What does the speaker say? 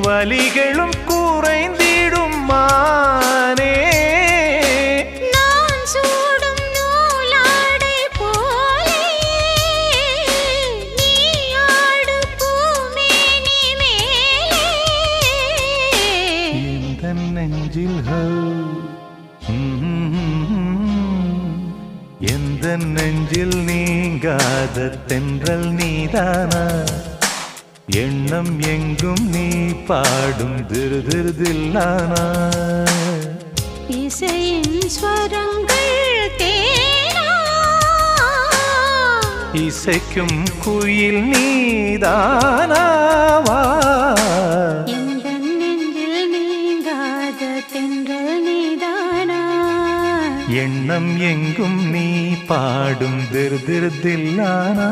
வலிகளும் குறைந்திடும் மானே நான் சூடும் நூலாடை போலே நீ ஆடு பூமேனி மேலே இந்த நெஞ்சில் எந்த நெஞ்சில் நீங்காத தென்றல் நீதானா எண்ணம் எங்கும் நீ பாடும் திருதிருதில்லானா இசையின் ஸ்வரங்கள் தேனா இசைக்கும் குயில் நீதானாவா எந்த நெஞ்சில் நீங்காத தென்றல் நீதானா எண்ணம் எங்கும் நீ பாடும் திருதிருதில்லானா